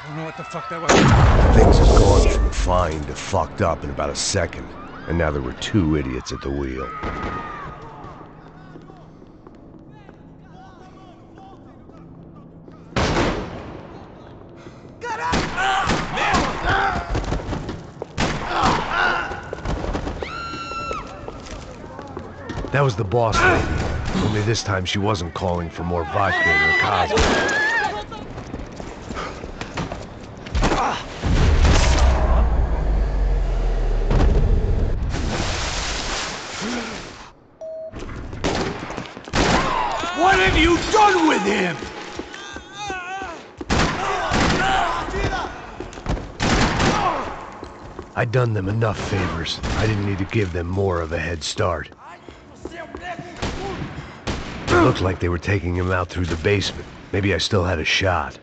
don't know what the fuck that was. Things had gone from fine to fucked up in about a second, and now there were two idiots at the wheel. That was the boss lady, only this time she wasn't calling for more vodka in her Cosmo. What have you done with him? I'd done them enough favors. I didn't need to give them more of a head start. It looked like they were taking him out through the basement. Maybe I still had a shot.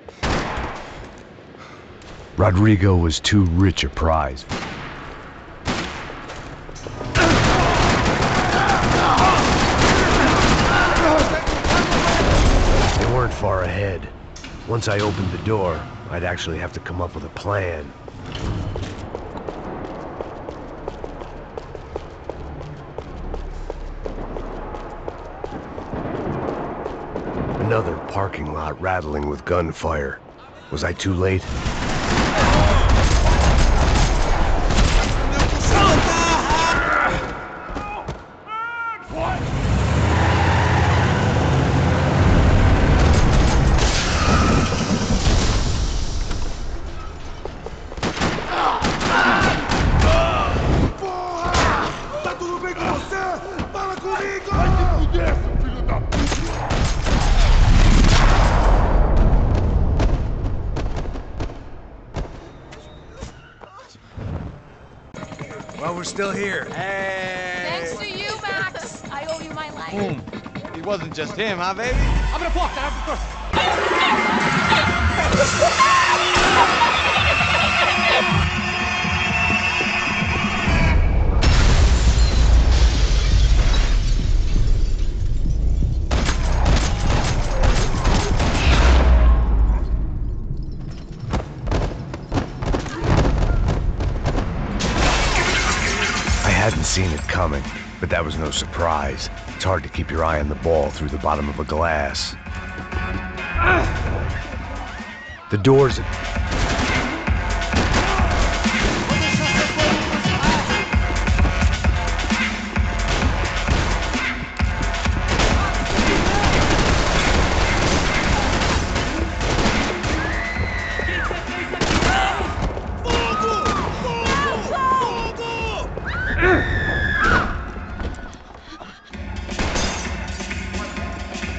Rodrigo was too rich a prize. They weren't far ahead. Once I opened the door, I'd actually have to come up with a plan. Another parking lot rattling with gunfire. Was I too late? Well, we're still here. Hey! Thanks to you, Max. I owe you my life. Boom. It wasn't just him, huh, baby? I'm gonna block that. I hadn't seen it coming, but that was no surprise. It's hard to keep your eye on the ball through the bottom of a glass. The doors...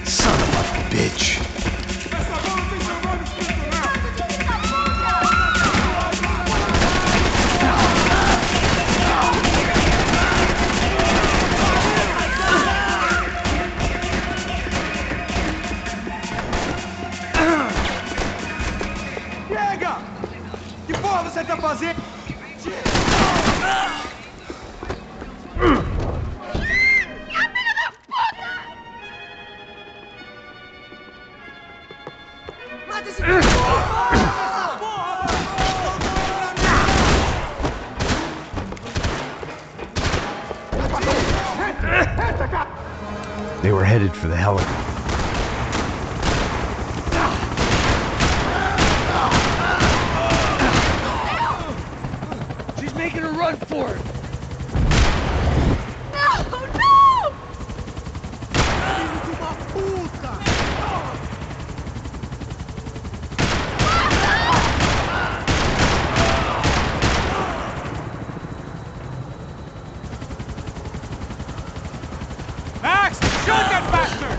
Son of a bitch. Pega! Que porra você tá fazendo? Mata esse They were headed for the helicopter. She's making a run for it. No! No! Max, shoot that bastard!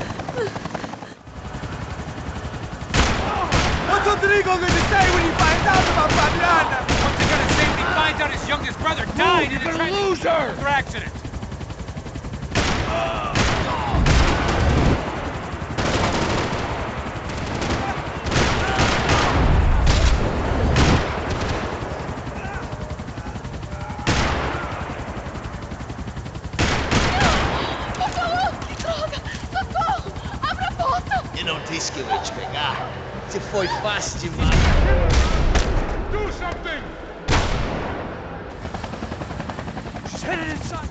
What's Rodrigo going to say when he finds out about Fabiana? What's he gonna say when he finds out his youngest brother died in a tragic accident? Eu não disse que eu ia te pegar. Você foi fácil demais. Do something! She's headed inside.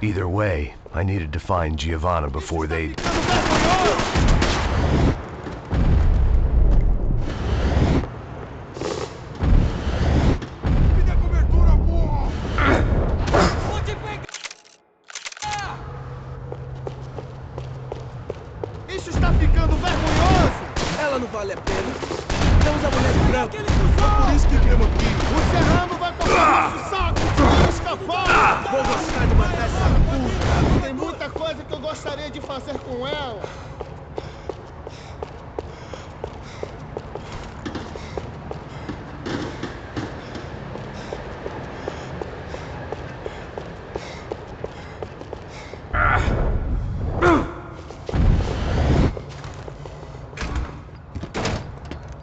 Either way, I needed to find Giovanna before they... Isso está ficando vergonhoso! Ela não vale a pena. Temos a mulher de branco. É por isso que queima aqui. O serrano vai cortar nosso saco! Vamos escapar! Vou gostar de matar essa puta! Tem muita coisa que eu gostaria de fazer com ela.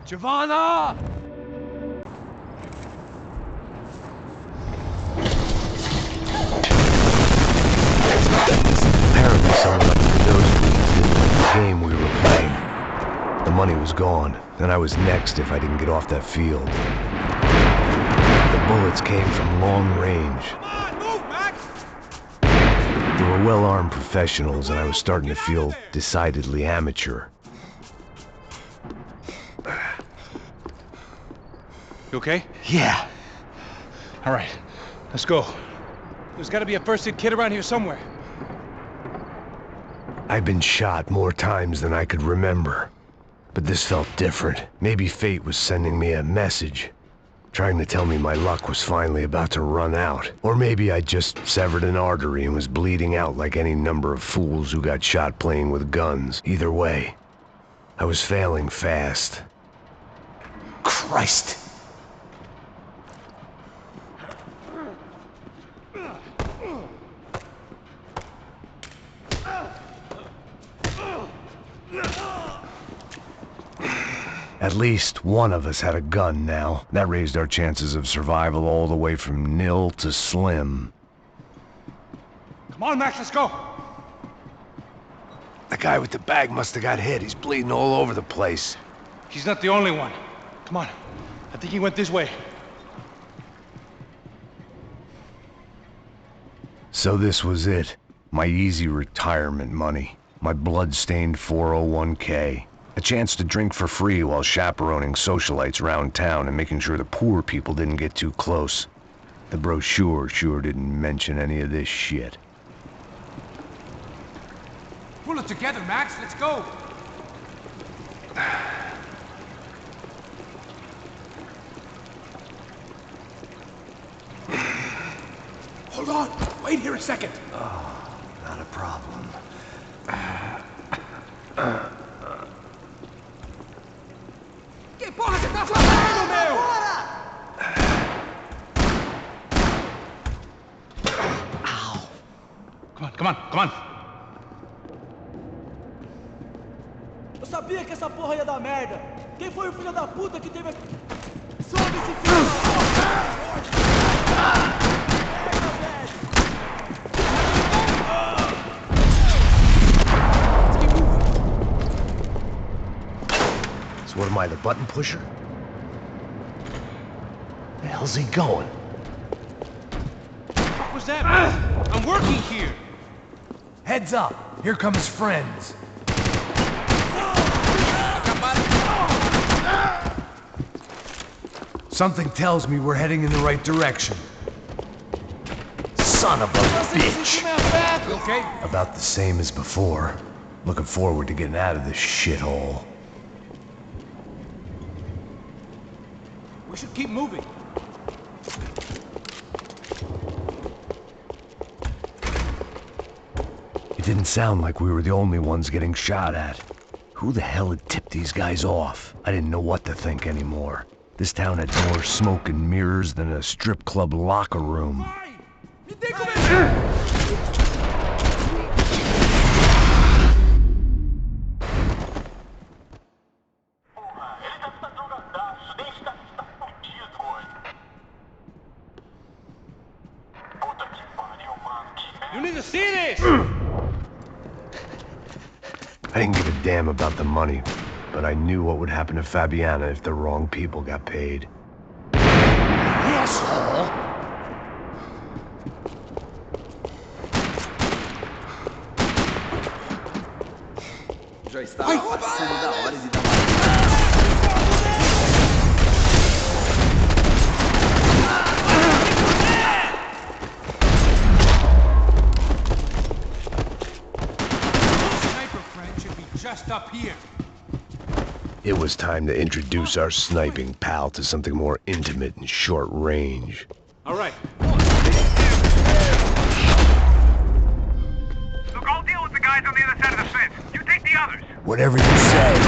Giovanna! Apparently someone left the nosebleeds in the game we were playing. The money was gone, and I was next if I didn't get off that field. The bullets came from long range. Come on, move, Max! They were well-armed professionals, and I was starting to feel decidedly amateur. You okay? Yeah. All right, let's go. There's got to be a first aid kit around here somewhere. I'd been shot more times than I could remember. But this felt different. Maybe fate was sending me a message, trying to tell me my luck was finally about to run out. Or maybe I just severed an artery and was bleeding out like any number of fools who got shot playing with guns. Either way, I was failing fast. Christ! At least one of us had a gun now. That raised our chances of survival all the way from nil to slim. Come on, Max, let's go. The guy with the bag must have got hit. He's bleeding all over the place. He's not the only one. Come on. I think he went this way. So this was it. My easy retirement money. My blood-stained 401k. A chance to drink for free while chaperoning socialites around town and making sure the poor people didn't get too close. The brochure sure didn't mention any of this shit. Pull it together, Max. Let's go. Hold on. Wait here a second. Oh, not a problem. Que porra você tá fazendo, meu? Come on, come on, come on. Eu sabia que essa porra ia dar merda. Quem foi o filho da puta que teve... Sobe esse filho da puta! So what am I, the button pusher? The hell's he going? What was that, man? I'm working here. Heads up! Here come his friends. Something tells me we're heading in the right direction. Son of a bitch! You okay? About the same as before. Looking forward to getting out of this shithole. We should keep moving. It didn't sound like we were the only ones getting shot at. Who the hell had tipped these guys off? I didn't know what to think anymore. This town had more smoke and mirrors than a strip club locker room. to see this! I didn't give a damn about the money, but I knew what would happen to Fabiana if the wrong people got paid. Asshole! Já estava passando da hora de dar uma... Sniper friend should be just up here. It was time to introduce our sniping pal to something more intimate and short range. All right. Look, I'll deal with the guys on the other side of the fence. You take the others. Whatever you say.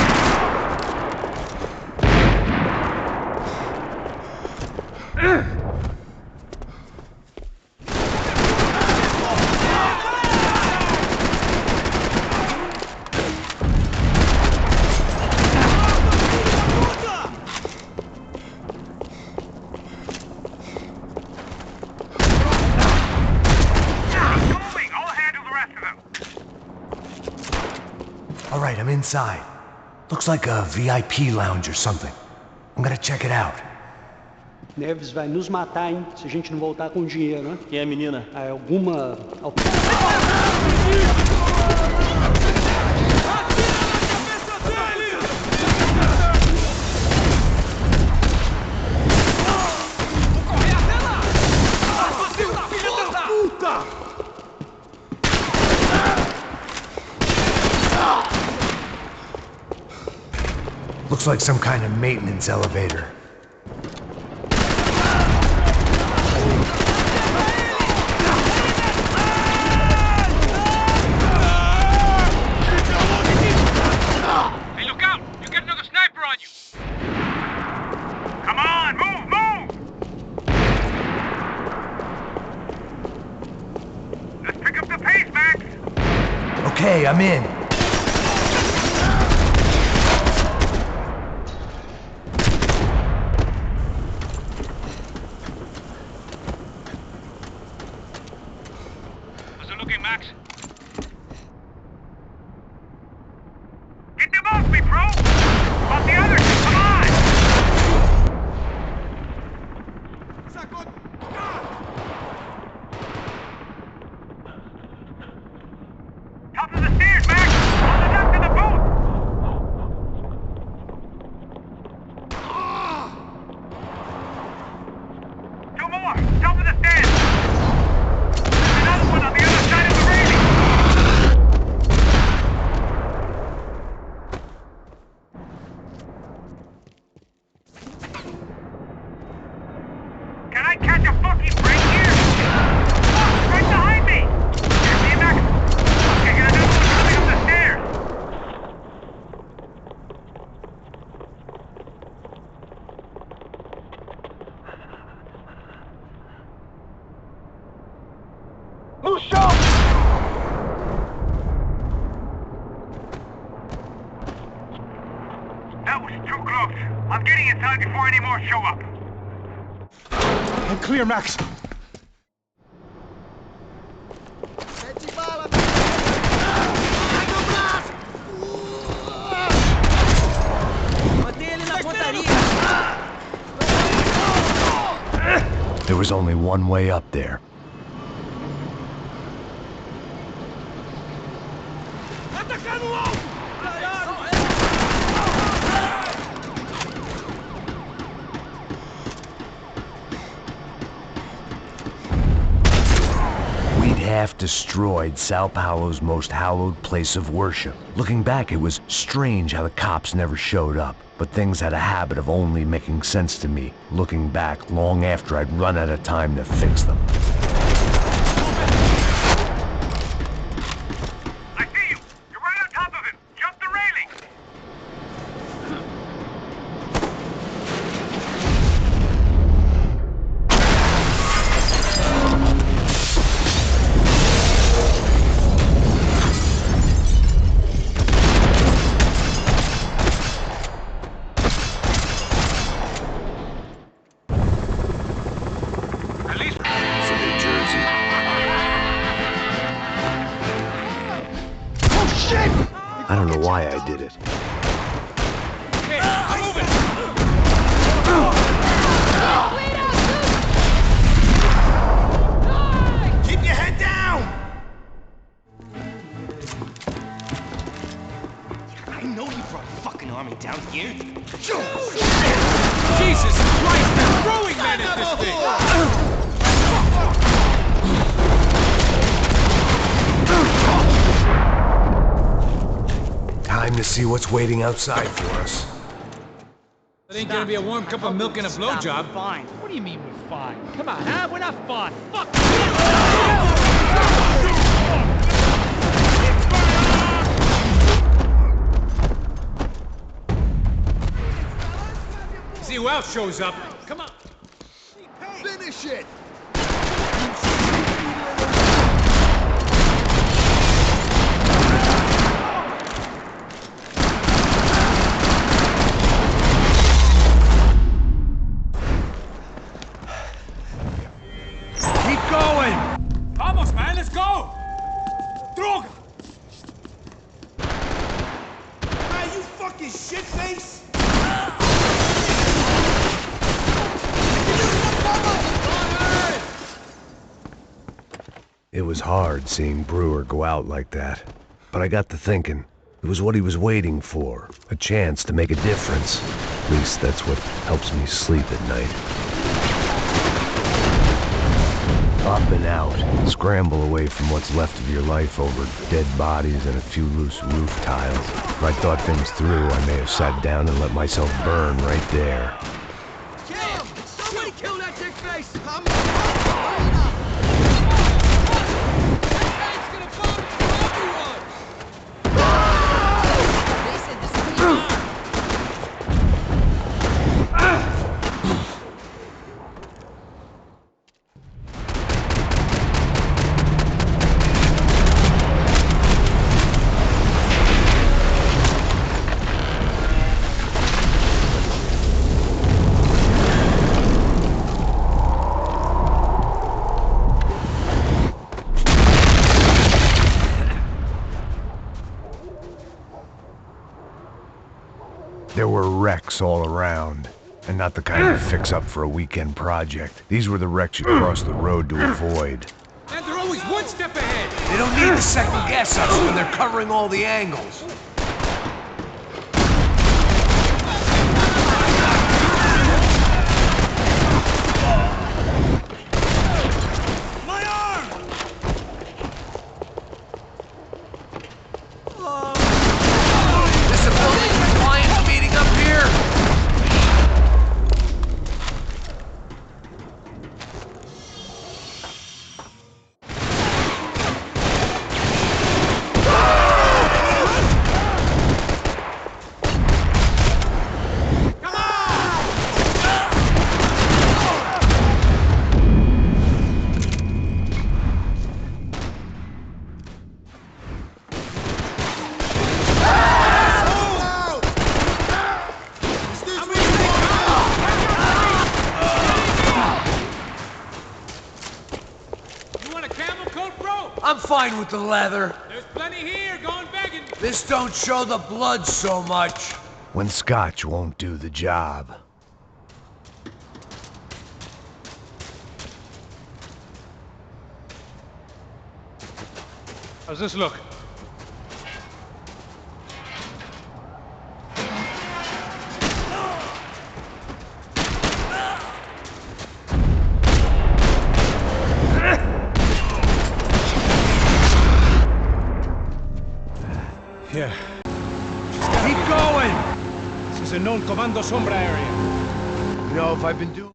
Moving. I'll handle the rest of them. All right, I'm inside. Looks like a VIP lounge or something. I'm gonna check it out. Neves vai nos matar, hein? Se a gente não voltar com dinheiro, né? Quem é a menina? Ah, alguma... Looks like some kind of maintenance elevator. Hey, look out! You get another sniper on you. Come on, move, move! Let's pick up the pace, Max. Okay, I'm in. How's it looking, Max? Get them off me, bro! About the others, come on! Top of the stairs, Max! On the left of the boat! Two more! Top of the stairs! There's another one on the other side of the railing! Can I catch a fucking break here? Fuck, right behind me! Here, see you, Max? Okay, get another one coming up the stairs! That was too close. I'm getting inside before any more show up. I'm clear, Max. Mete bala, meu! Ai, meu braço! Mantém ele na pontaria! There was only one way up there. Atacar no alto! We'd half destroyed Sao Paulo's most hallowed place of worship. Looking back, it was strange how the cops never showed up. But things had a habit of only making sense to me, looking back long after I'd run out of time to fix them. I see you! You're right on top of him! Jump the railing! At least... So they turned out here. Jesus Christ, they're throwing men at this thing! Time to see what's waiting outside for us. It ain't gonna be a warm cup of milk and a blowjob. Fine. What do you mean we're fine? Come on, huh? We're not fun. Fuck! See who else shows up. Come on. Finish it! Keep going! Vamos, man, let's go! Droga! Man, you fucking shitface! It was hard seeing Brewer go out like that. But I got to thinking, it was what he was waiting for. A chance to make a difference. At least that's what helps me sleep at night. Up and out. Scramble away from what's left of your life over dead bodies and a few loose roof tiles. If I thought things through, I may have sat down and let myself burn right there. Kill him! Somebody kill that dick face! They said this is pretty hard. There were wrecks all around, and not the kind you fix up for a weekend project. These were the wrecks you cross the road to avoid. And they're always one step ahead! They don't need to second guess us when they're covering all the angles. My arm! Disability compliance meeting up here? You want a camel coat, bro? I'm fine with the leather. There's plenty here, going begging. This don't show the blood so much. When scotch won't do the job. How's this look? Yeah. Keep going! This is a known Comando Sombra area. You know, if I've been doing...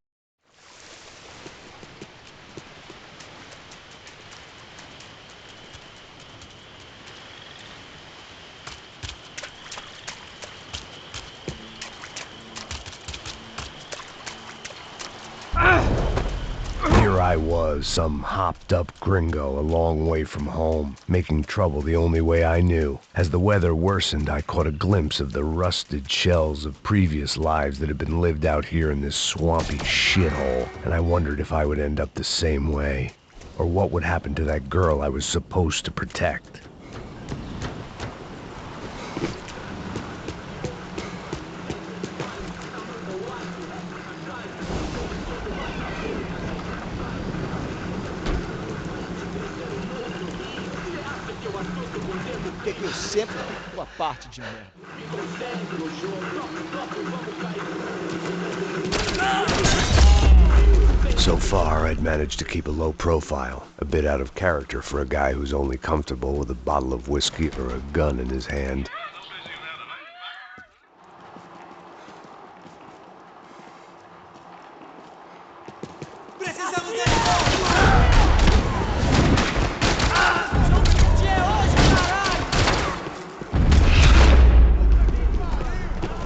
Here I was, some hopped-up gringo a long way from home, making trouble the only way I knew. As the weather worsened, I caught a glimpse of the rusted shells of previous lives that had been lived out here in this swampy shithole, and I wondered if I would end up the same way, or what would happen to that girl I was supposed to protect. Que eu sempre tua parte de merda. So far, I'd managed to keep a low profile, a bit out of character for a guy who's only comfortable with a bottle of whiskey or a gun in his hand. Precisamos dele! Que é hoje, caralho!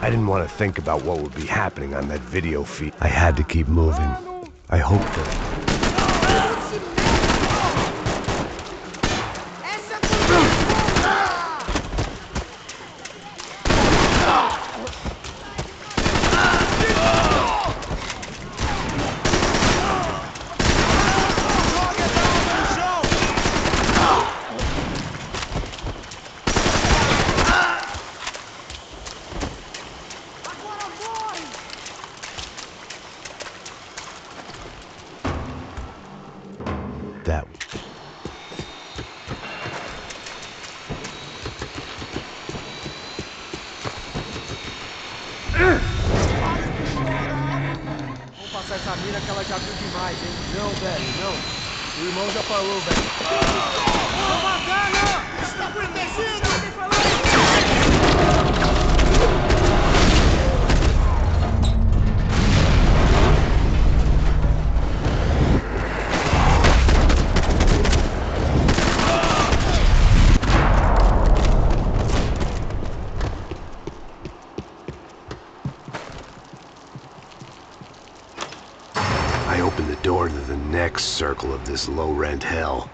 I didn't want to think about what would be happening on that video feed. I had to keep moving. I hoped that... that... Vamos passar essa mina que ela já viu demais, hein? Não, velho, não. O irmão já falou, velho. Ô, bacana! Está protegido! Quem falou? I opened the door to the next circle of this low-rent hell.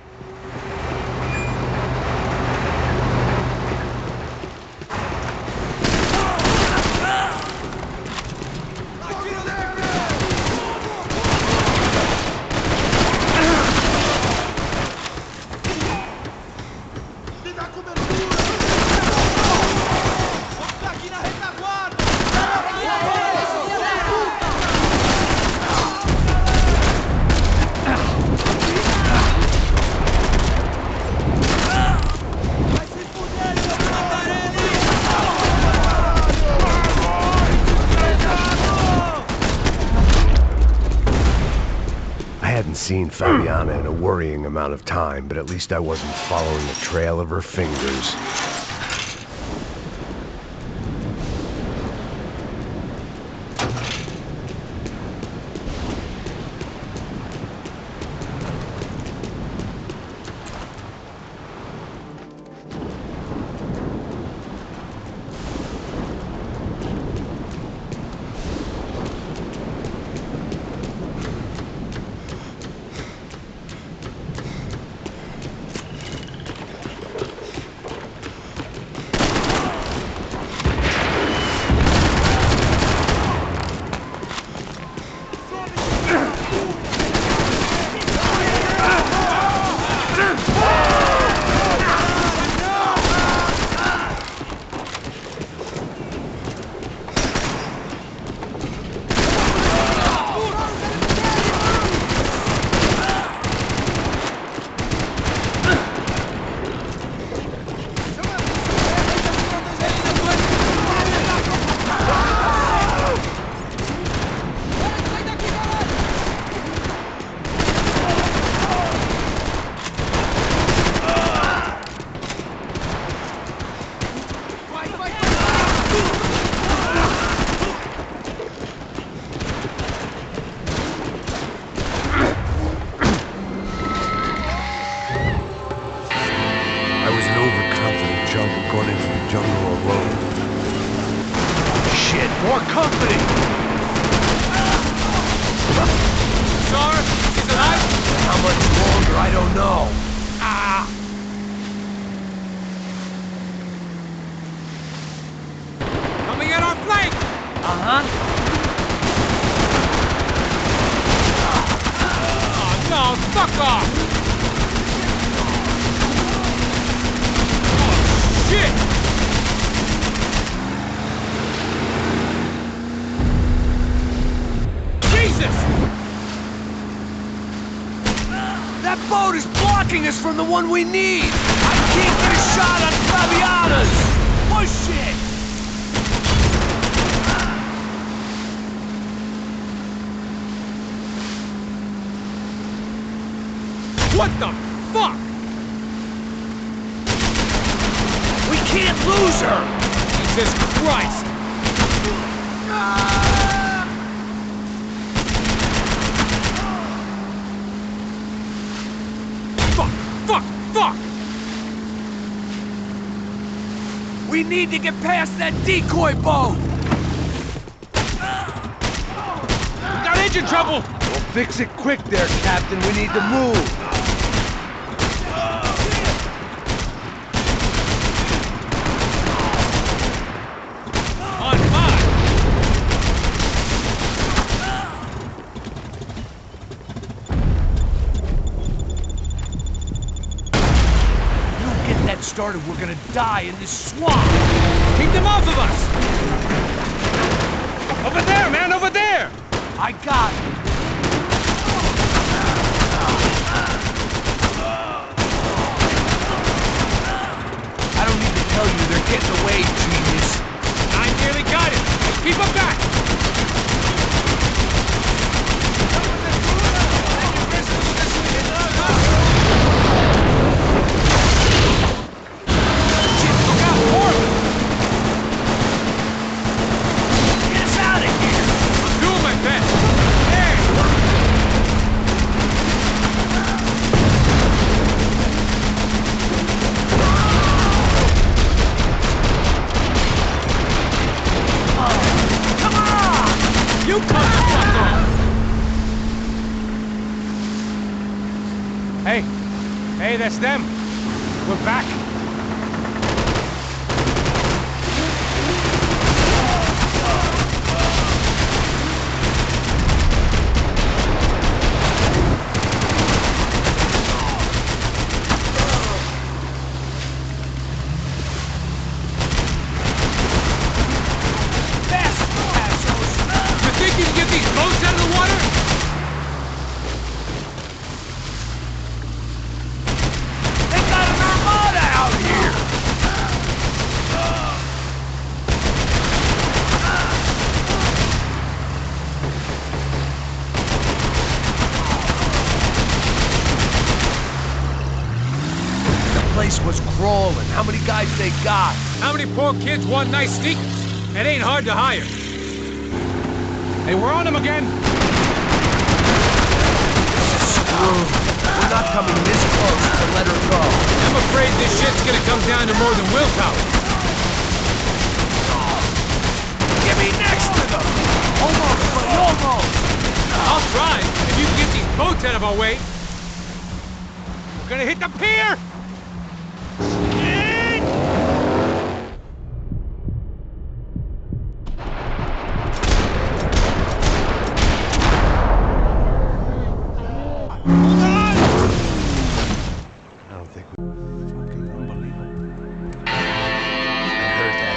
I hadn't seen Fabiana in a worrying amount of time, but at least I wasn't following the trail of her fingers. More company! Sir, is it alive? How much longer, I don't know. Ah! Coming at our flank! Oh, no, fuck off! Oh, shit! Jesus! That boat is blocked! blocking us from the one we need! I can't get a shot on Fabiana's! Push it! What the fuck? We can't lose her! Jesus Christ! Fuck! Fuck! Fuck! We need to get past that decoy boat! We got engine trouble! Well, fix it quick there, Captain. We need to move. On fire! You get that started, we're gonna die in this swamp! Keep them off of us! Over there, man! Over there! I got it! I don't need to tell you they're getting away, genius. I nearly got it! Keep them back! Shit, look out! More of them! Get us out of here! I'm doing my best! There! Come on! You come the fuck on! Hey! Hey, that's them! We're back! You think you can get these boats out of the water? They got an armada out here! The place was crawling. How many guys they got? How many poor kids want nice sneakers? It ain't hard to hire. Hey, we're on them again! Screwed. We're not coming this close to let her go. I'm afraid this shit's gonna come down to more than willpower. Get me next to them! Almost, buddy, almost! I'll try, if you can get these boats out of our way. We're gonna hit the pier! I don't think we... Fucking unbelievable. I heard that.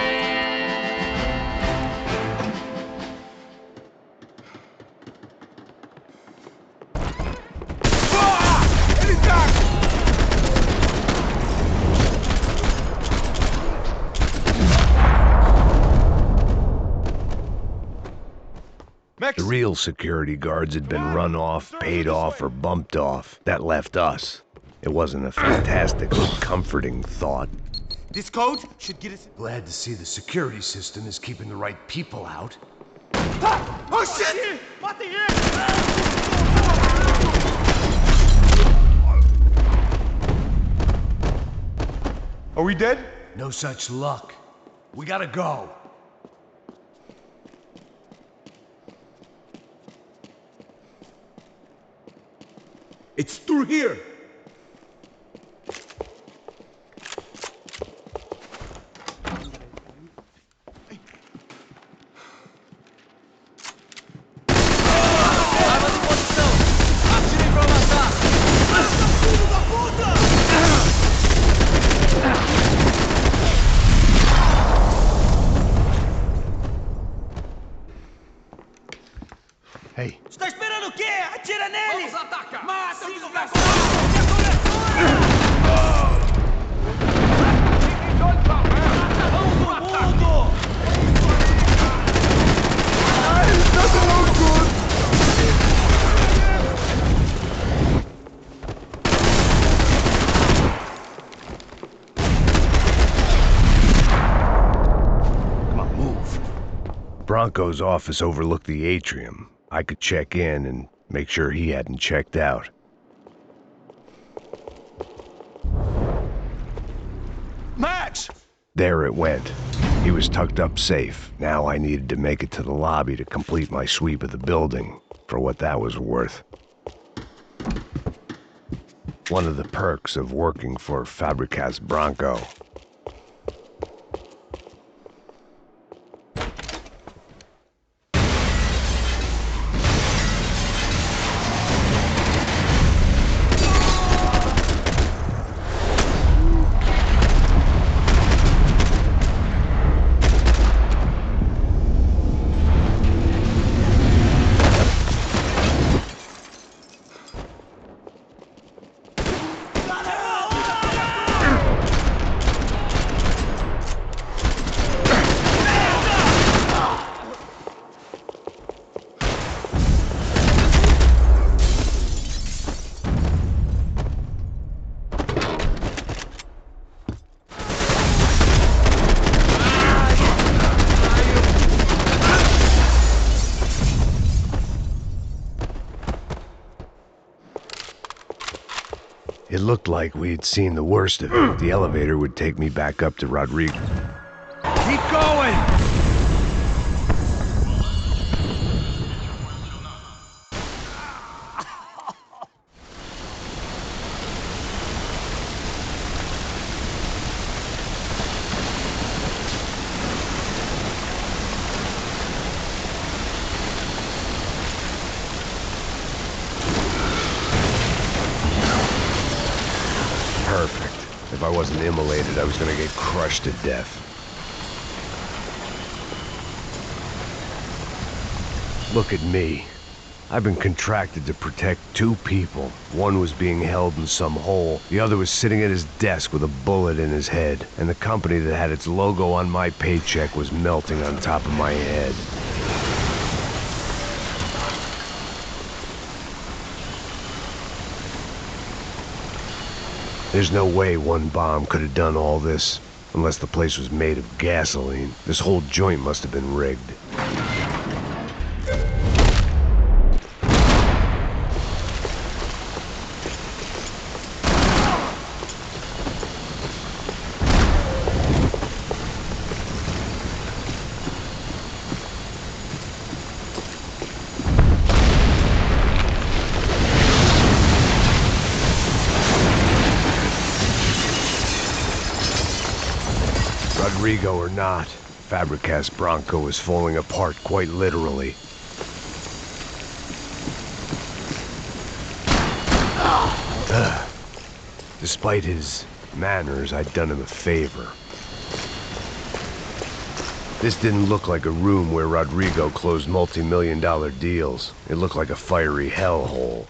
The real security guards had been run off, paid off, or bumped off. That left us. It wasn't a fantastically comforting thought. This code should get us... Glad to see the security system is keeping the right people out. Oh, shit! Are we dead? No such luck. We gotta go. It's through here. Hey, Está esperando o quê? Atira nele! Vamos atacar! Mata o desgraçado! Bronco's office overlooked the atrium. I could check in and make sure he hadn't checked out. Max! There it went. He was tucked up safe. Now I needed to make it to the lobby to complete my sweep of the building, for what that was worth. One of the perks of working for Fabricas Bronco. It looked like we'd seen the worst of it. The elevator would take me back up to Rodrigo. Keep going! Perfect. If I wasn't immolated, I was gonna get crushed to death. Look at me. I've been contracted to protect two people. One was being held in some hole. The other was sitting at his desk with a bullet in his head. And the company that had its logo on my paycheck was melting on top of my head. There's no way one bomb could have done all this, unless the place was made of gasoline. This whole joint must have been rigged. Rodrigo or not, Fabricas Bronco is falling apart quite literally. Despite his manners, I'd done him a favor. This didn't look like a room where Rodrigo closed multi-million-dollar deals. It looked like a fiery hellhole.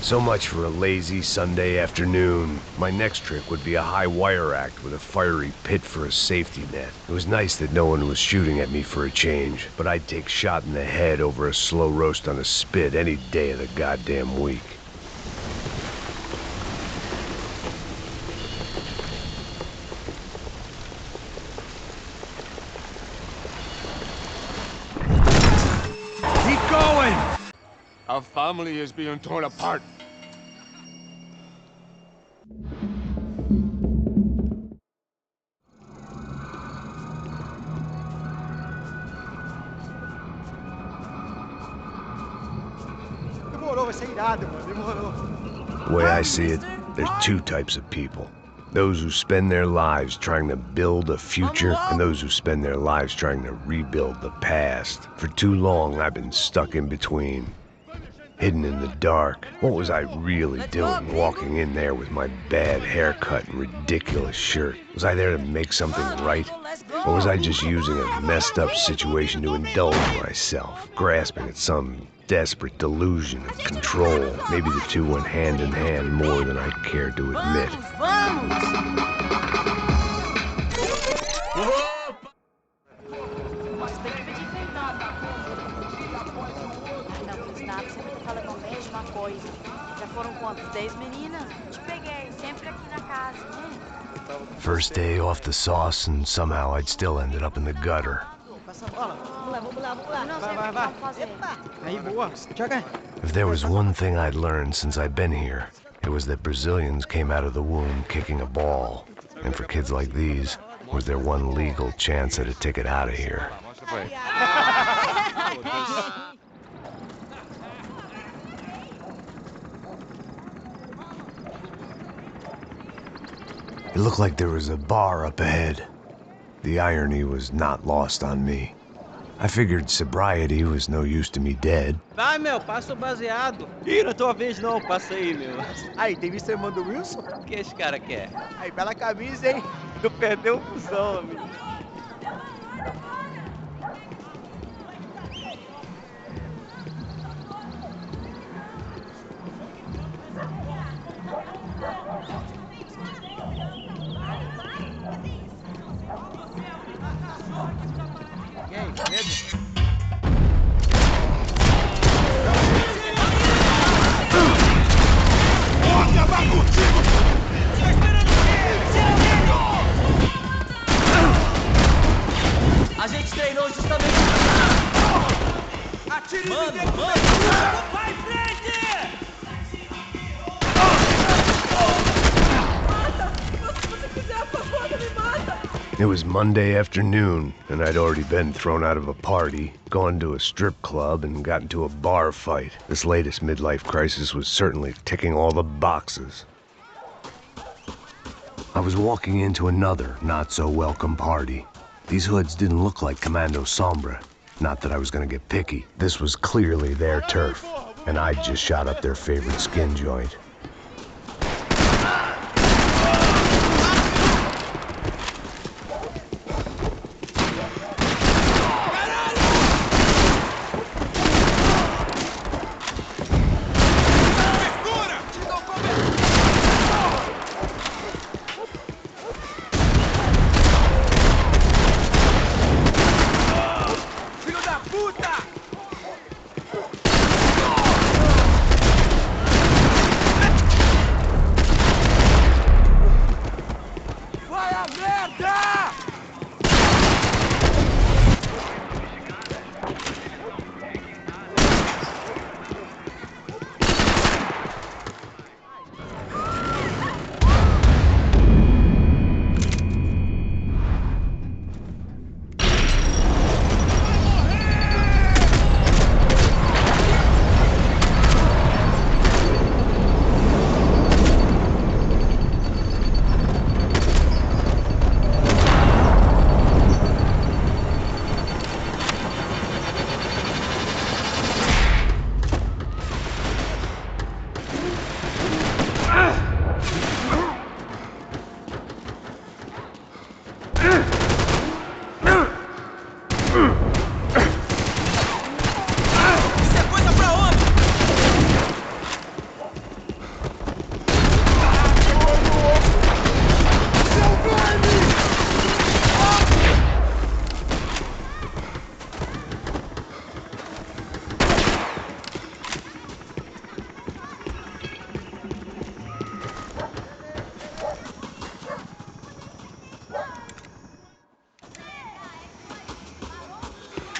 So much for a lazy Sunday afternoon. My next trick would be a high wire act with a fiery pit for a safety net. It was nice that no one was shooting at me for a change, but I'd take shot in the head over a slow roast on a spit any day of the goddamn week. Keep going! Our family is being torn apart. Demorou, vai ser irado, mano. Demorou. The way I see it, there's two types of people. Those who spend their lives trying to build a future, and those who spend their lives trying to rebuild the past. For too long, I've been stuck in between. Hidden in the dark. What was I really doing walking in there with my bad haircut and ridiculous shirt? Was I there to make something right? Or was I just using a messed up situation to indulge myself, grasping at some desperate delusion of control? Maybe the two went hand in hand more than I cared to admit. Mas tem que pedir perdão. Ai, não fiz nada, você me fala a mesma coisa. Já foram quantas? 10 meninas? Te peguei, sempre aqui na casa, né? First day off the sauce, and somehow I'd still ended up in the gutter. Passa a bola. Vamos lá. Não sei o Vai. que vamos fazer. Aí, boa. Joga. If there was one thing I'd learned since I'd been here, it was that Brazilians came out of the womb kicking a ball. And for kids like these, was their one legal chance at a ticket out of here. It looked like there was a bar up ahead. The irony was not lost on me. I figured sobriety was no use to me dead. Vai, meu, passa o baseado. Ih, não é tua vez não, passa aí, meu. Aí, tem visto a irmã do Wilson? O que esse cara quer? Aí, bela camisa, hein? Tu perdeu o fusão, amigo. A gente treinou justamente. Atire mano. Vai, frente! It was Monday afternoon, and I'd already been thrown out of a party, gone to a strip club, and got into a bar fight. This latest midlife crisis was certainly ticking all the boxes. I was walking into another not-so-welcome party. These hoods didn't look like Commando Sombra. Not that I was gonna get picky. This was clearly their turf, and I'd just shot up their favorite skin joint.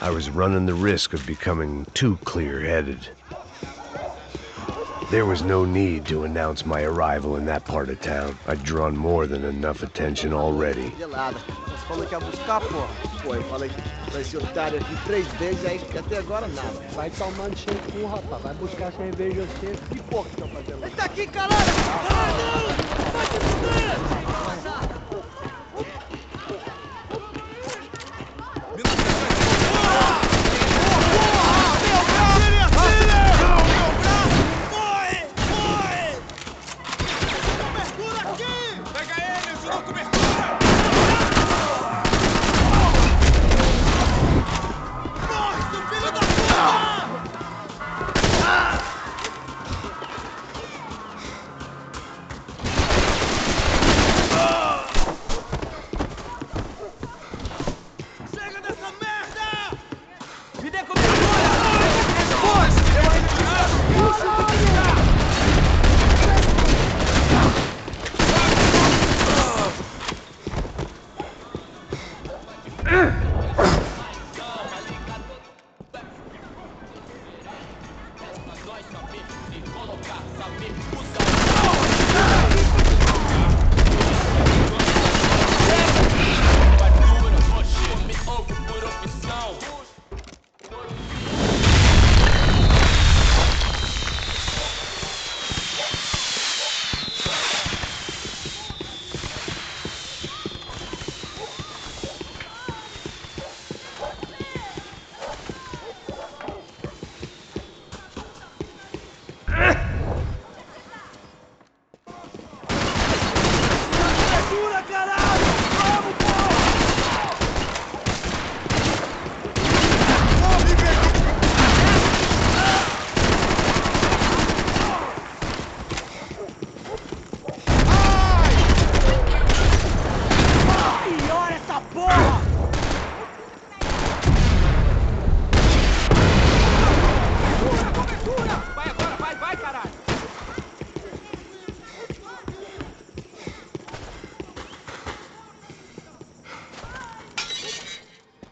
I was running the risk of becoming too clear-headed. There was no need to announce my arrival in that part of town. I'd drawn more than enough attention already. Gelada. Você falou que ia buscar, porra? Pô, eu falei pra esse otário aqui 3 vezes aí e até agora nada. Vai tomando seu cu, rapaz. Vai buscar cerveja você. Que porra que tá fazendo lá? Ele tá aqui, caralho! Ah, não! Vai te fuder!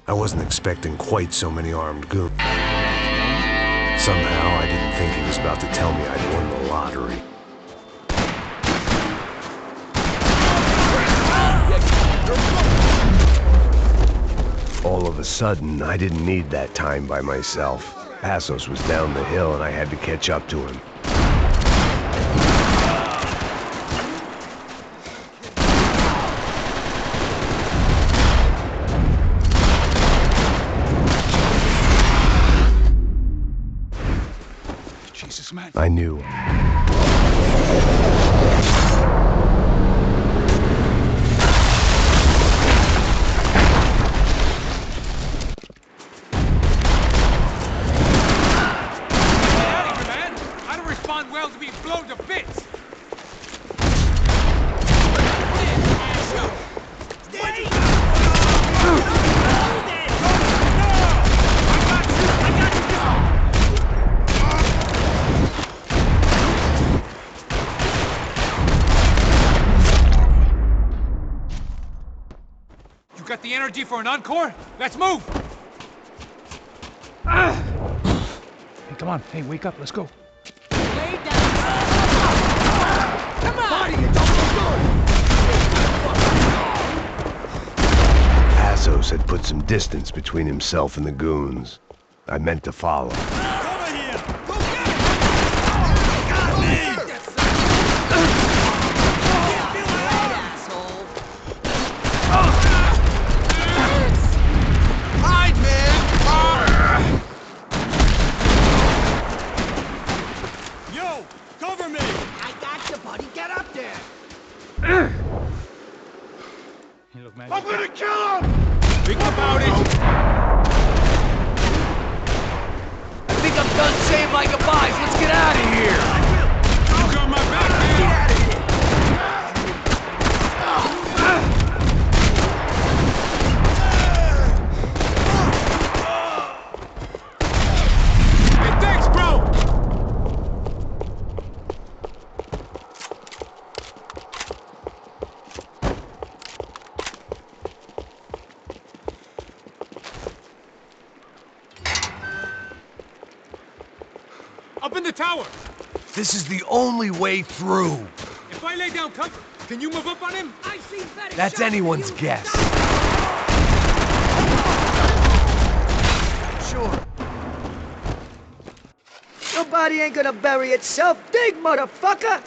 I wasn't expecting quite so many armed goons. Somehow, I didn't think he was about to tell me I'd won the lottery. All of a sudden, I didn't need that time by myself. Passos was down the hill and I had to catch up to him. Jesus, man. I knew. Well to be blown to bits! You got the energy for an encore? Let's move! Hey, come on. Hey, wake up. Let's go. Passos had put some distance between himself and the goons. I meant to follow. I'm gonna kill him! Think about it! I think I'm done saying my goodbyes. Let's get out of here. You got my back, man! Get out of here! Hey, thanks, bro! Up in the tower! This is the only way through. If I lay down cover, can you move up on him? That's anyone's guess. Sure. Your body ain't gonna bury itself. Dig, motherfucker!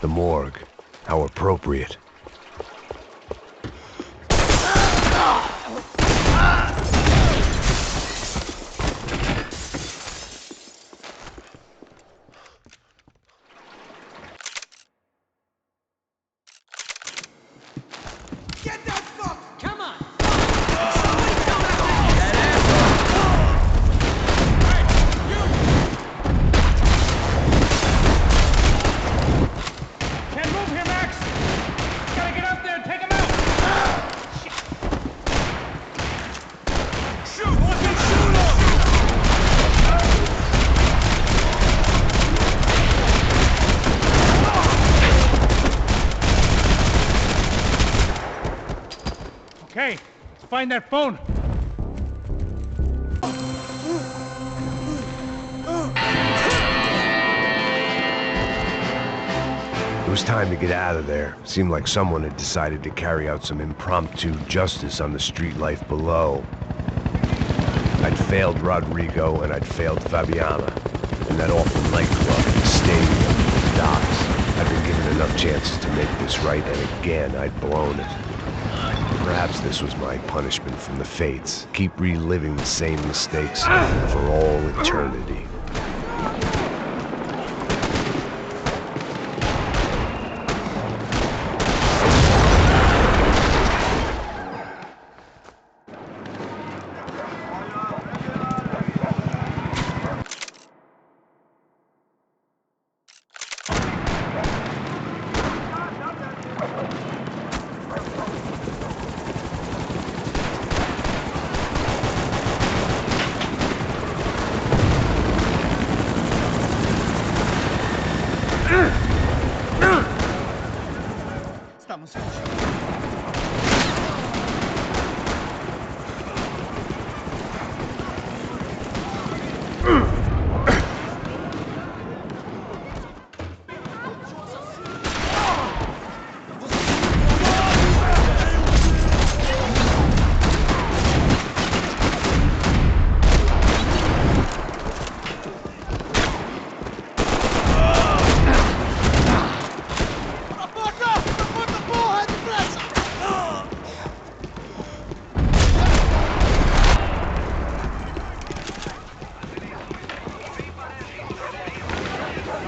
The morgue. How appropriate. Get that fuck! Come on! Can't move here, Max! Gotta get up there and take him out! Shoot! Fucking shoot him! Okay, let's find that phone. It was time to get out of there. Seemed like someone had decided to carry out some impromptu justice on the street life below. I'd failed Rodrigo and I'd failed Fabiana. And that awful nightclub, the stadium, the docks. I'd been given enough chances to make this right, and again I'd blown it. Perhaps this was my punishment from the fates. Keep reliving the same mistakes for all eternity. Estamos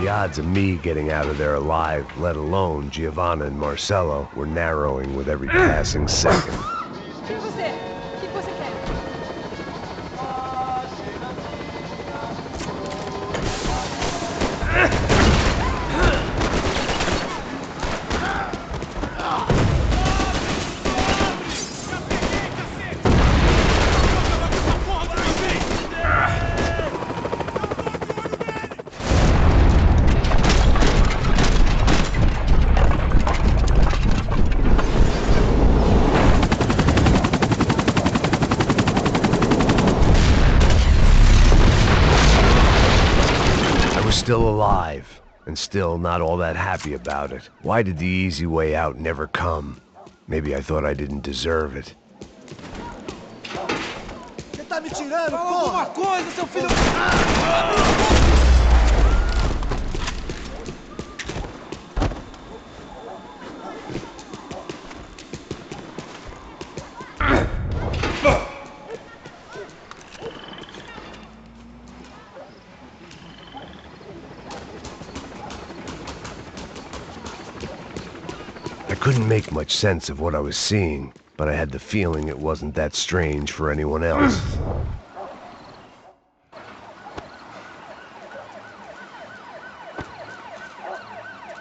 The odds of me getting out of there alive, let alone Giovanna and Marcello, were narrowing with every passing second. Quem é você? O que você quer? Still alive, and still not all that happy about it. Why did the easy way out never come? Maybe I thought I didn't deserve it. Você tá me tirando, Fala porra! alguma coisa, seu filho... I couldn't make much sense of what I was seeing, but I had the feeling it wasn't that strange for anyone else.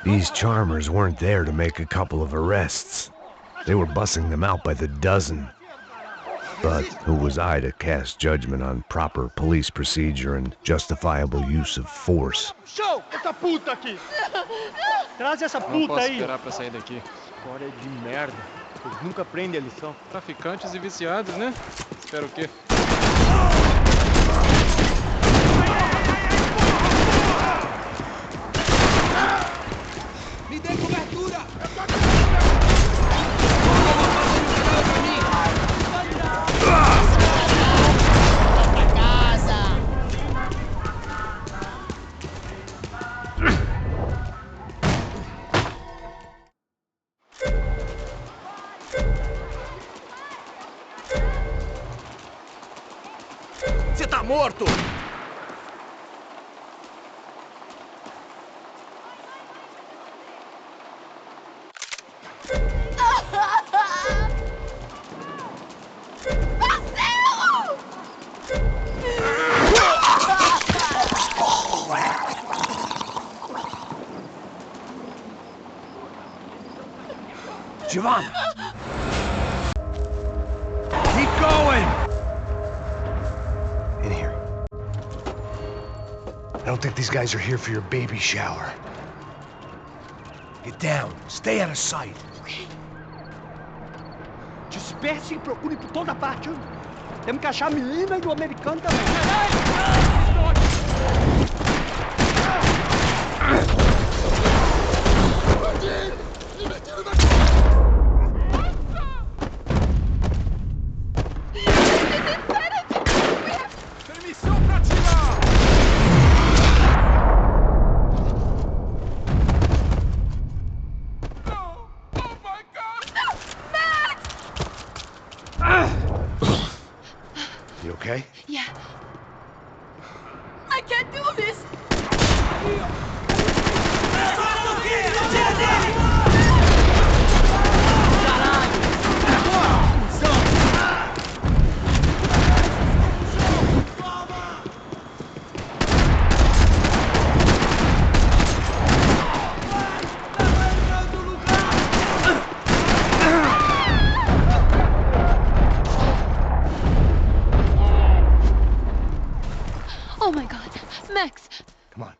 These charmers weren't there to make a couple of arrests. They were bussing them out by the dozen. But who was I to cast judgment on proper police procedure and justifiable use of force? Show! Essa puta aqui! Traz essa Não puta posso aí! esperar pra sair daqui. História de merda. Eles nunca prendem a lição. Traficantes e viciados, né? Espero o quê? Me dê cobertura! Você tá morto! Giovanna! Keep going! In here. I don't think these guys are here for your baby shower. Get down. Stay out of sight. Disperse e procure por toda parte. Temos que achar a menina e o americano também. Permissão pra atirar! You okay? Yeah. I can't do this! Oh my god, Max! Come on.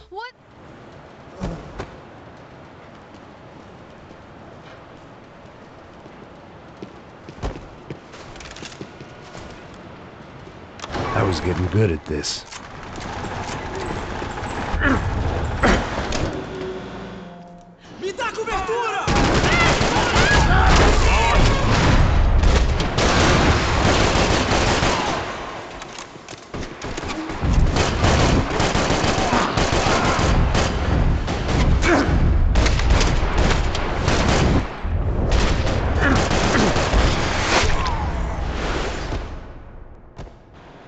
What? I was getting good at this. Me dá cobertura!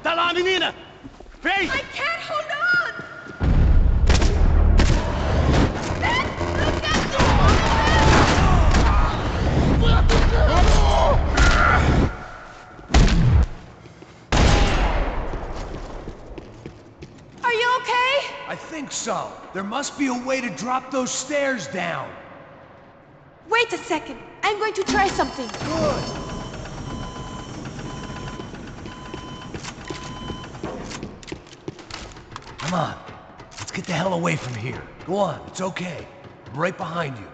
Tá lá, menina! Vem! I can't hold on! Max, look at Are you okay? I think so. There must be a way to drop those stairs down. Wait a second. I'm going to try something. Come on. Let's get the hell away from here. Go on. It's okay. I'm right behind you.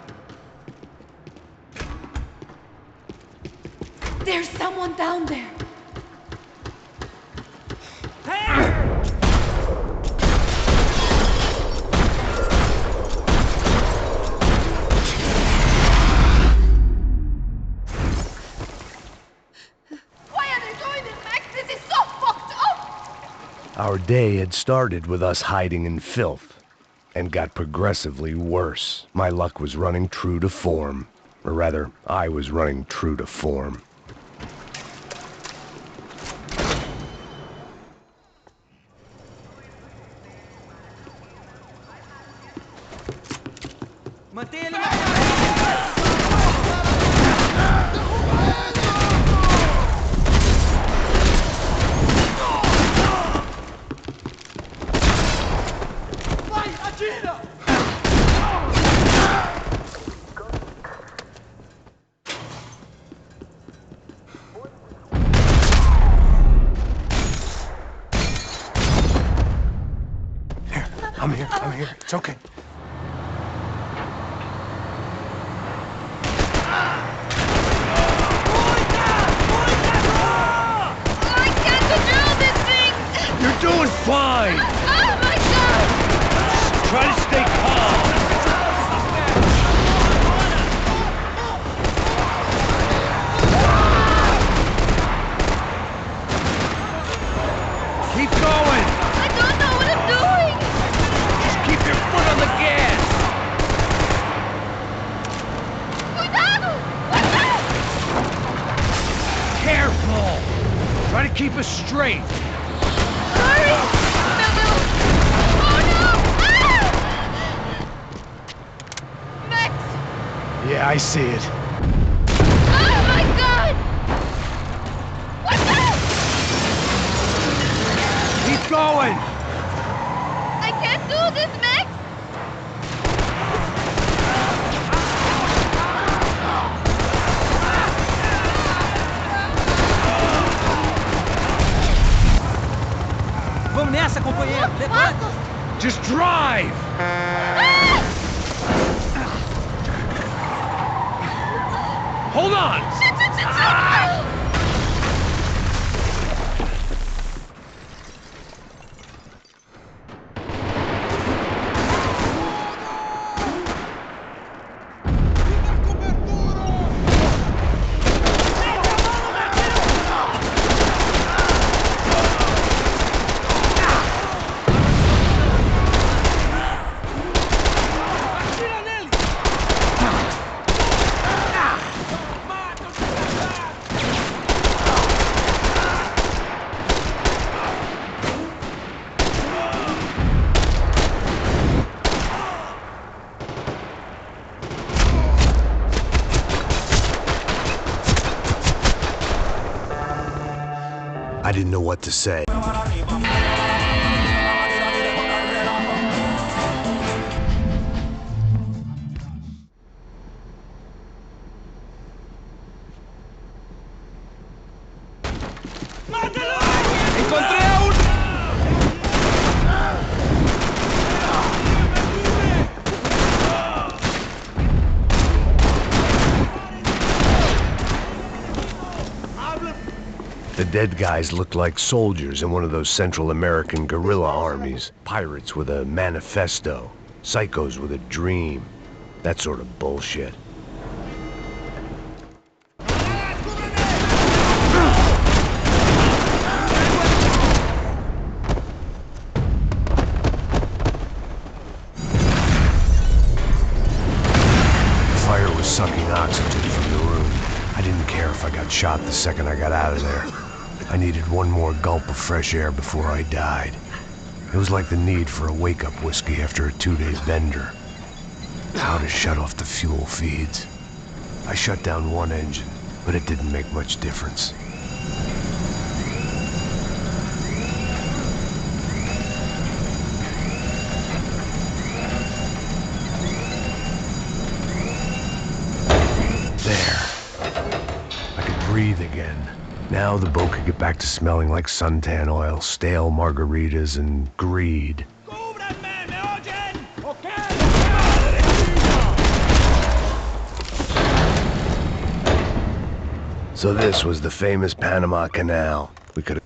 There's someone down there. Why are they doing this, Max? This is so fucked up! Our day had started with us hiding in filth, and got progressively worse. My luck was running true to form. Or rather, I was running true to form. Mantenha ele na... Atira! Here, I'm here. It's okay. I can't control this thing! You're doing fine! Oh my god! Try to stay calm! Keep going! I don't know what I'm doing! Just keep your foot on the gas! Cuidado! What's that? Careful! Try to keep us straight! Sorry! No! Oh no! Ah! Max! Yeah, I see it. Oh my god! What's that? Keep going! I can't do this, Max! Vamos nessa, companheiro! Levanta! Just drive! Ah! Hold on! Shit! I didn't know what to say. Encontré a un... The dead guys looked like soldiers in one of those Central American guerrilla armies. Pirates with a manifesto. Psychos with a dream. That sort of bullshit. Fire was sucking oxygen from the room. I didn't care if I got shot the second I got out of there. I needed one more gulp of fresh air before I died. It was like the need for a wake-up whiskey after a 2-day bender. How to shut off the fuel feeds. I shut down one engine, but it didn't make much difference. There. I could breathe again. Now the boat could get back to smelling like suntan oil, stale margaritas, and greed. So this was the famous Panama Canal. We could have...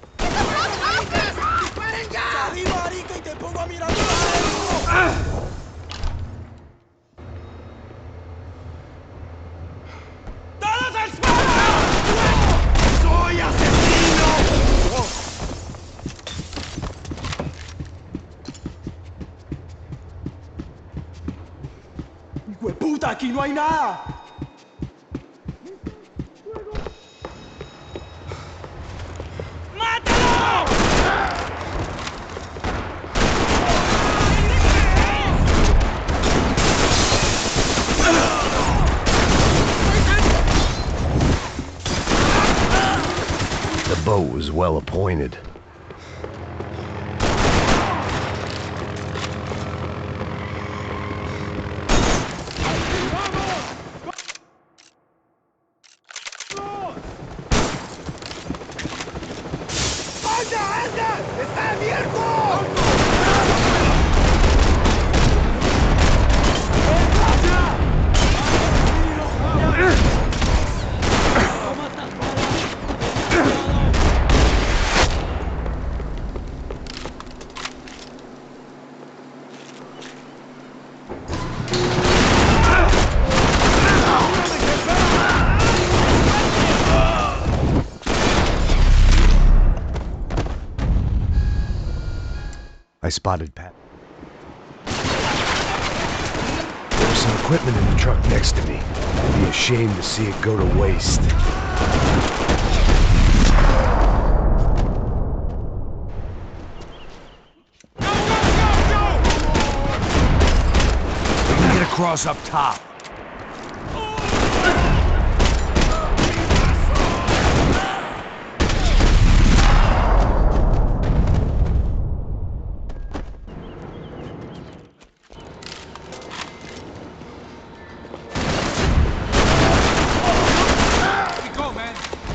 ¡Puta, aquí no hay nada! ¡Mátalo! The boat was well appointed. I spotted Pat. There was some equipment in the truck next to me. I'd be ashamed to see it go to waste. We can get across up top.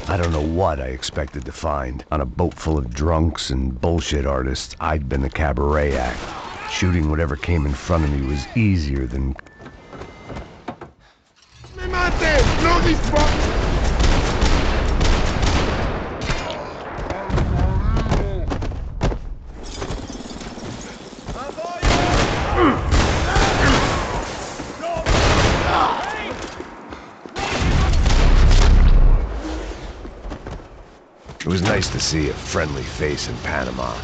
I don't know what I expected to find. On a boat full of drunks and bullshit artists, I'd been the cabaret act. Shooting whatever came in front of me was easier than... Me mate! No disparo! It was nice to see a friendly face in Panama.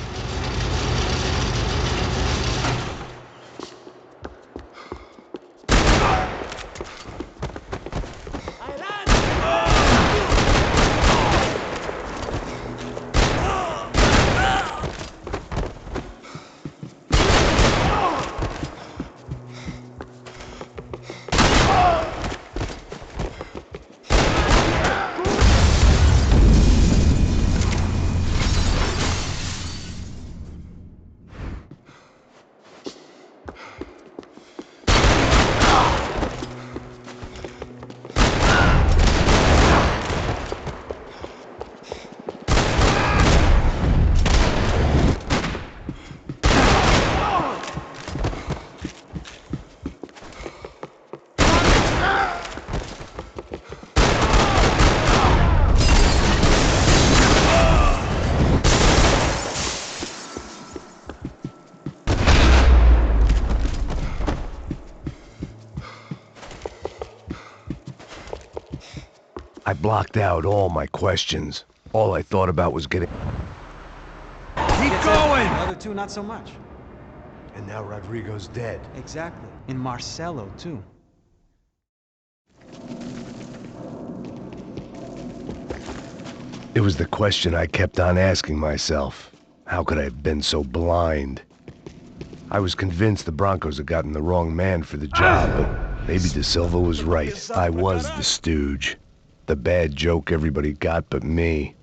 I blocked out all my questions. All I thought about was getting... Keep going! The other two, not so much. And now Rodrigo's dead. Exactly. And Marcelo, too. It was the question I kept on asking myself. How could I have been so blind? I was convinced the Broncos had gotten the wrong man for the job, but maybe De Silva was right. I was the stooge. The bad joke everybody got but me.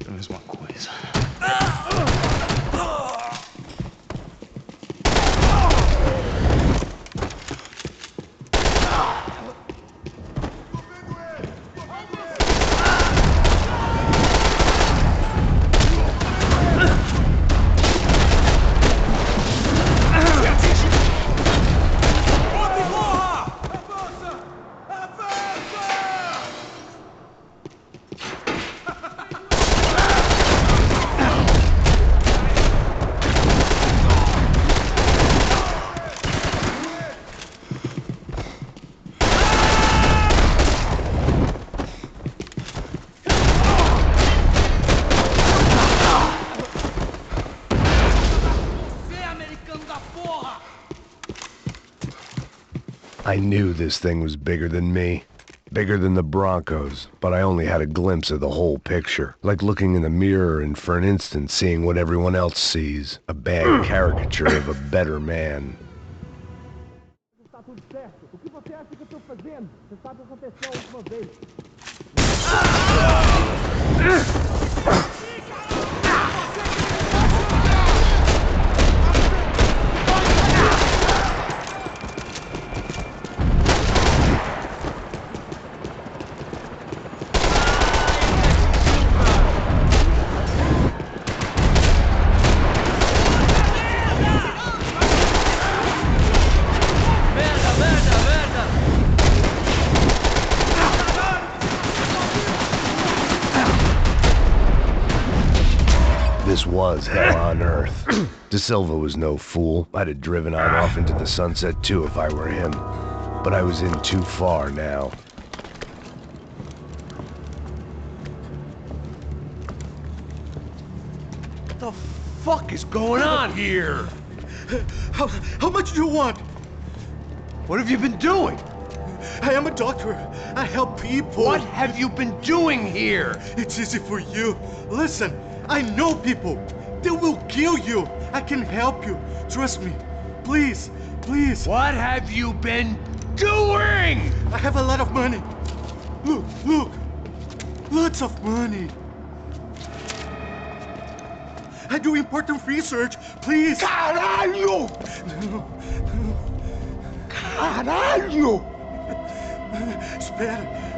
Mesma coisa. I knew this thing was bigger than me. Bigger than the Broncos, but I only had a glimpse of the whole picture. Like looking in the mirror and for an instant seeing what everyone else sees. A bad caricature of a better man. Está tudo certo. O que você acha que eu tô fazendo? Você sabe o que aconteceu a última vez. was hell on earth. De Silva was no fool. I'd have driven on off into the sunset too if I were him. But I was in too far now. What the fuck is going on here? How much do you want? What have you been doing? I am a doctor. I help people. What have you been doing here? It's easy for you. Listen, I know people. They will kill you. I can help you. Trust me. Please, please. What have you been doing? I have a lot of money. Look, look. Lots of money. I do important research. Please. Caralho! No. Caralho!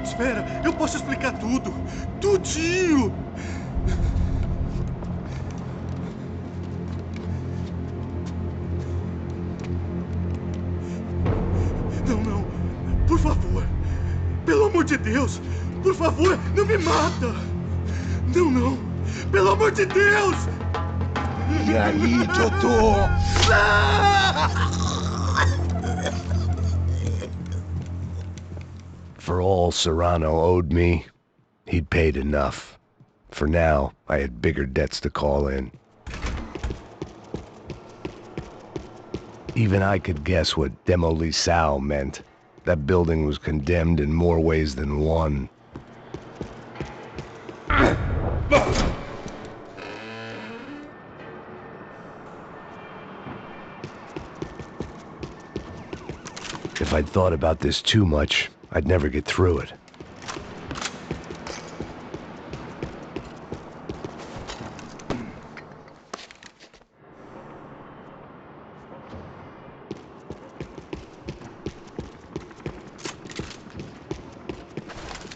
Espera. Eu posso explicar tudo. Tudinho. Não. Por favor. Pelo amor de Deus. Por favor, não me mata. Não. Pelo amor de Deus. E aí, doutor? For all Serrano owed me, he'd paid enough. For now, I had bigger debts to call in. Even I could guess what demolição meant. That building was condemned in more ways than one. If I'd thought about this too much, I'd never get through it.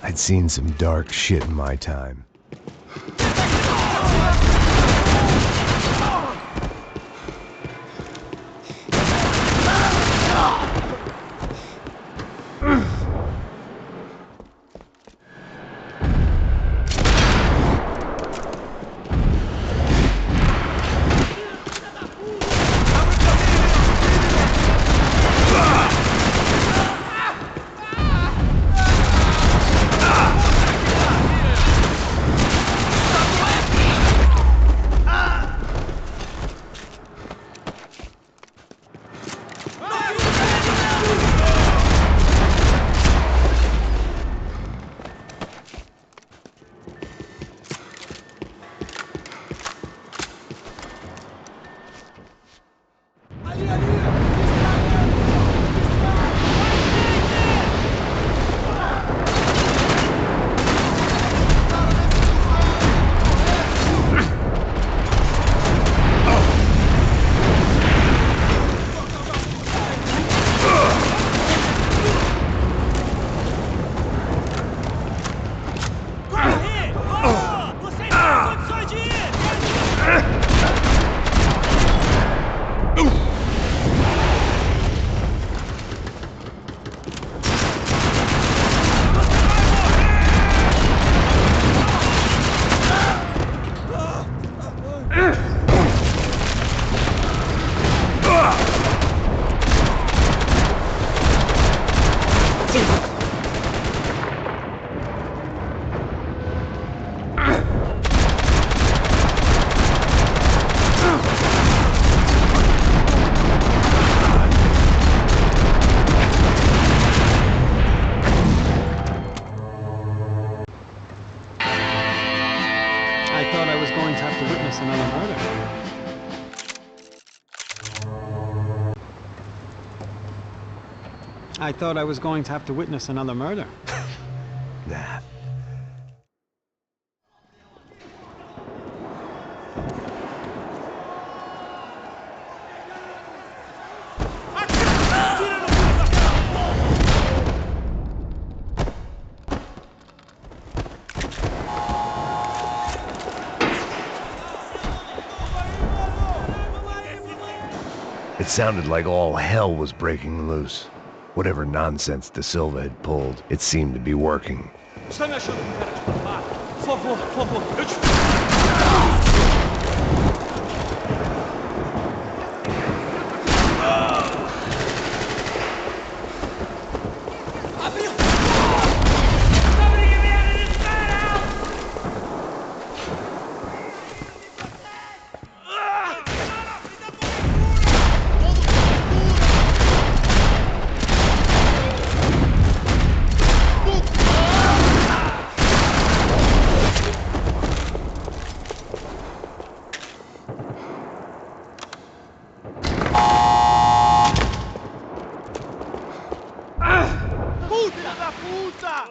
I'd seen some dark shit in my time. I thought I was going to have to witness another murder. Nah. It sounded like all hell was breaking loose. Whatever nonsense De Silva had pulled, it seemed to be working. Está me achando com cara de tapado? Por favor, eu te... puta!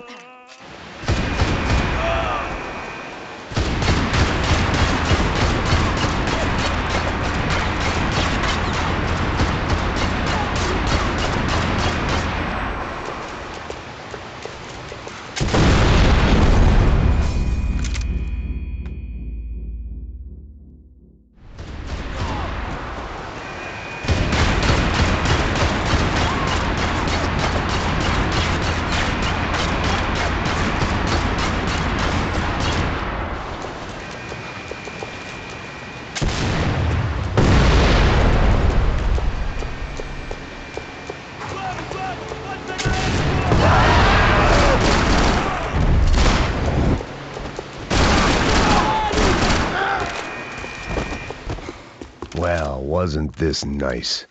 Well, wasn't this nice?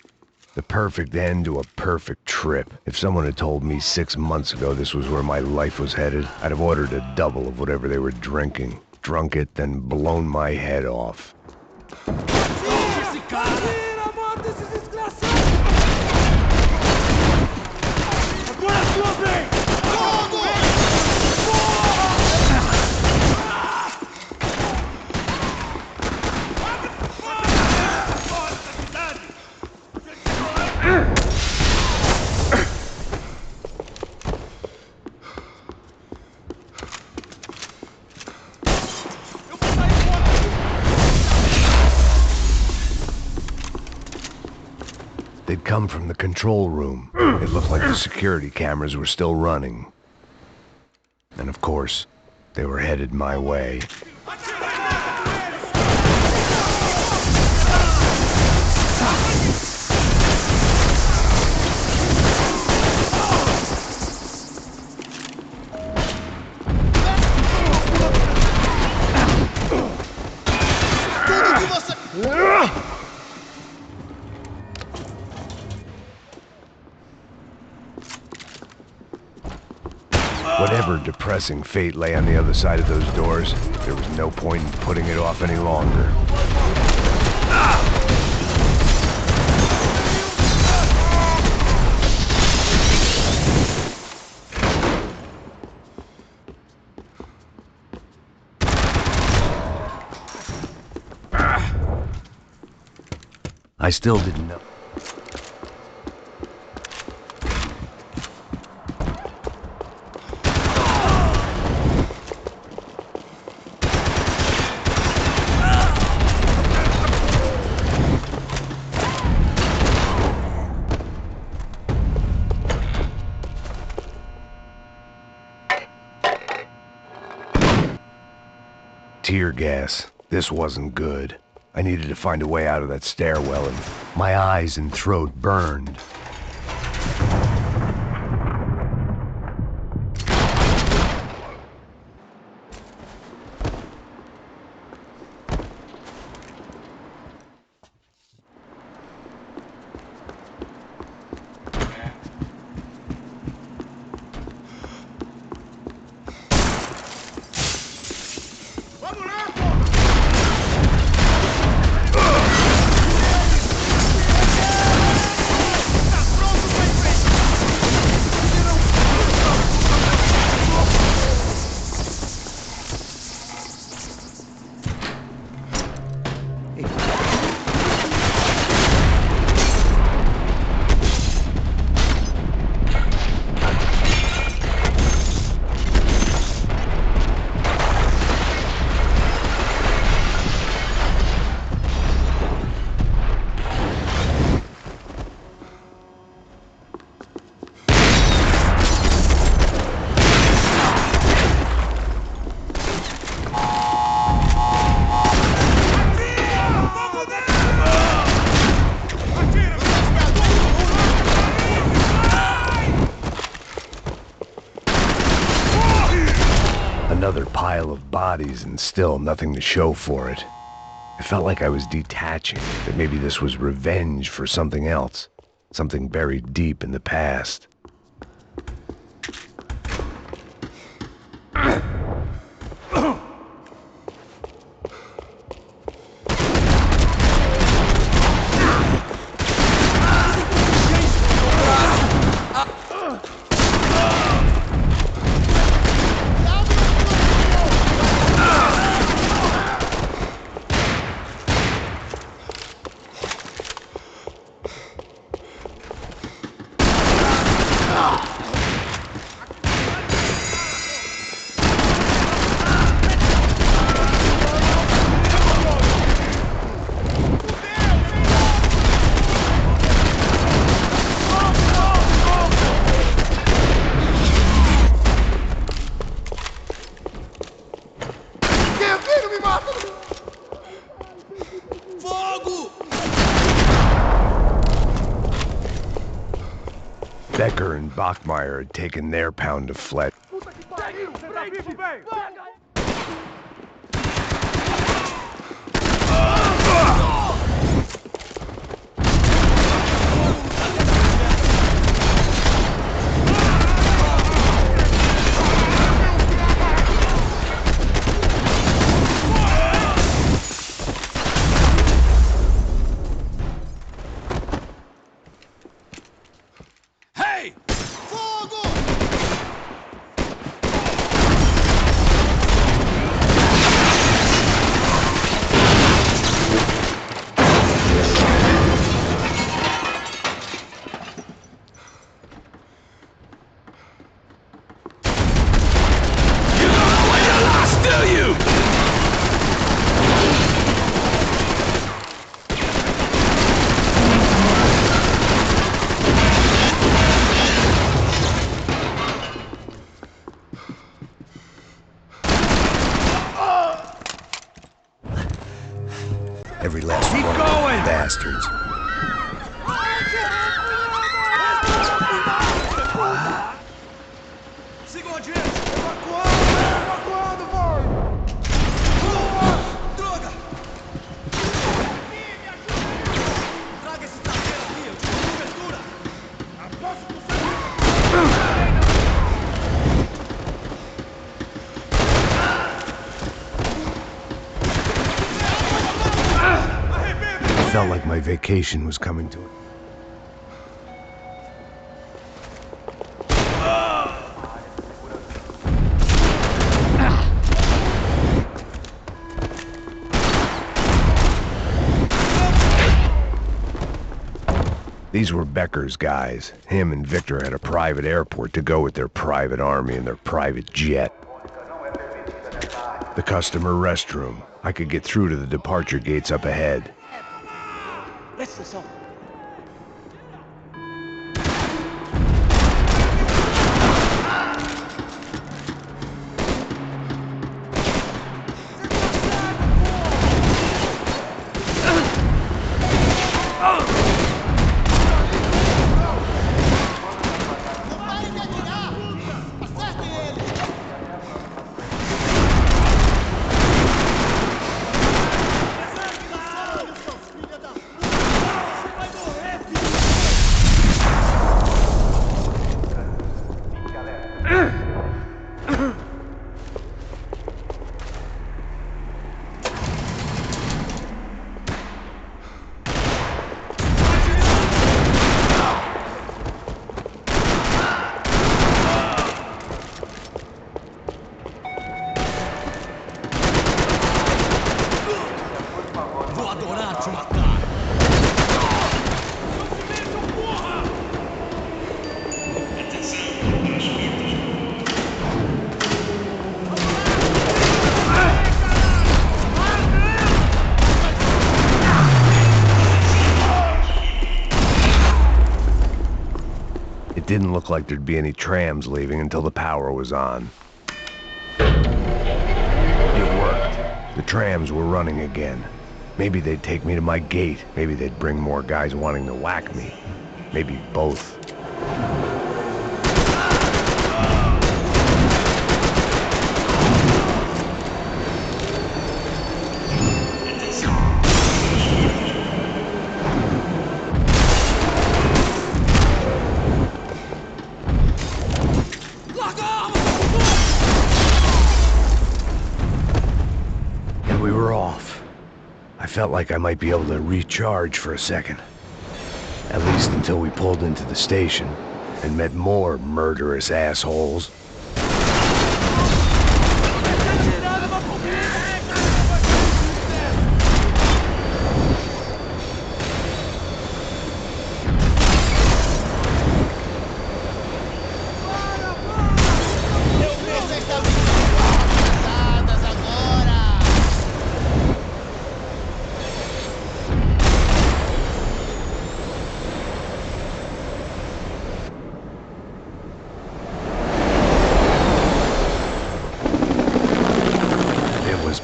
The perfect end to a perfect trip. If someone had told me 6 months ago this was where my life was headed, I'd have ordered a double of whatever they were drinking, drunk it, then blown my head off. They'd come from the control room. It looked like the security cameras were still running. And of course, they were headed my way. Whatever depressing fate lay on the other side of those doors, there was no point in putting it off any longer. I still didn't know. Tear gas. This wasn't good. I needed to find a way out of that stairwell, and my eyes and throat burned. Another pile of bodies and still nothing to show for it. It felt like I was detaching, that maybe this was revenge for something else, something buried deep in the past. Becker and Bachmeyer had taken their pound of flesh. Every last one of those bastards. Sigam adiante! Evacuando, vai! Droga! Traga esse traseiro aqui, eu te dou cobertura! Aposto que I felt like my vacation was coming to an end. These were Becker's guys. Him and Victor had a private airport to go with their private army and their private jet. The customer restroom. I could get through to the departure gates up ahead. Presta atenção. It didn't look like there'd be any trams leaving until the power was on. It worked. The trams were running again. Maybe they'd take me to my gate. Maybe they'd bring more guys wanting to whack me. Maybe both. We were off. I felt like I might be able to recharge for a second. At least until we pulled into the station and met more murderous assholes.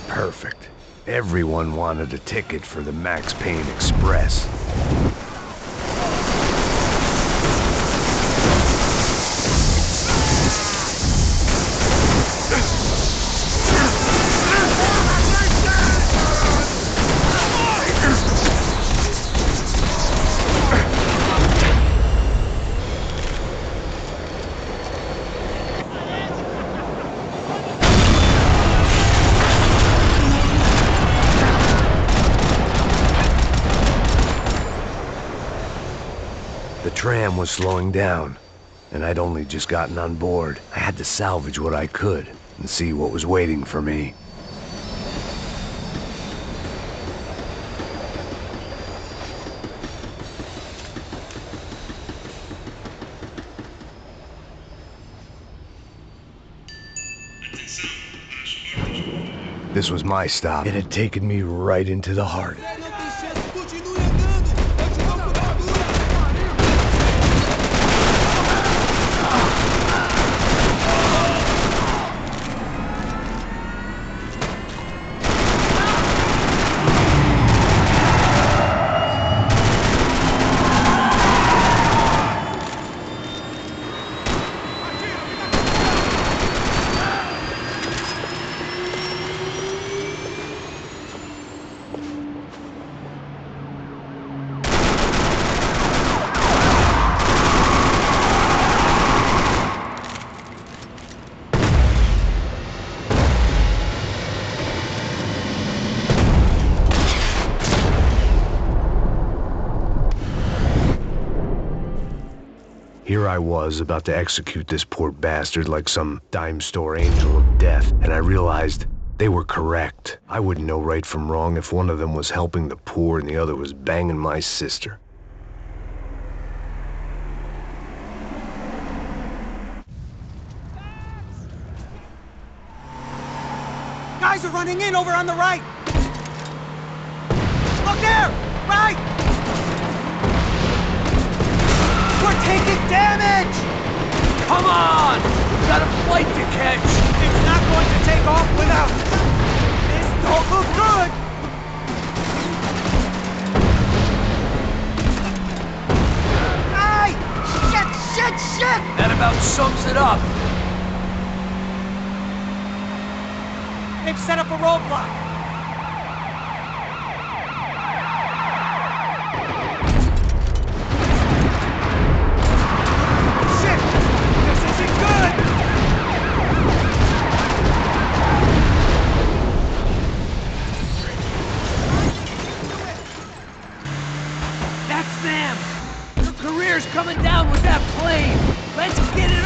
Perfect. Everyone wanted a ticket for the Max Payne Express. The tram was slowing down, and I'd only just gotten on board. I had to salvage what I could and see what was waiting for me. This was my stop. It had taken me right into the heart. Here I was, about to execute this poor bastard like some dime store angel of death, and I realized they were correct. I wouldn't know right from wrong if one of them was helping the poor and the other was banging my sister. Guys are running in over on the right! Look there! Right! We're taking damage! Come on! We got a flight to catch! It's not going to take off without us! This don't look good! Hey! Shit! That about sums it up. They've set up a roadblock! Shit! This isn't good! That's them! Your career's coming down with that plane! Let's get it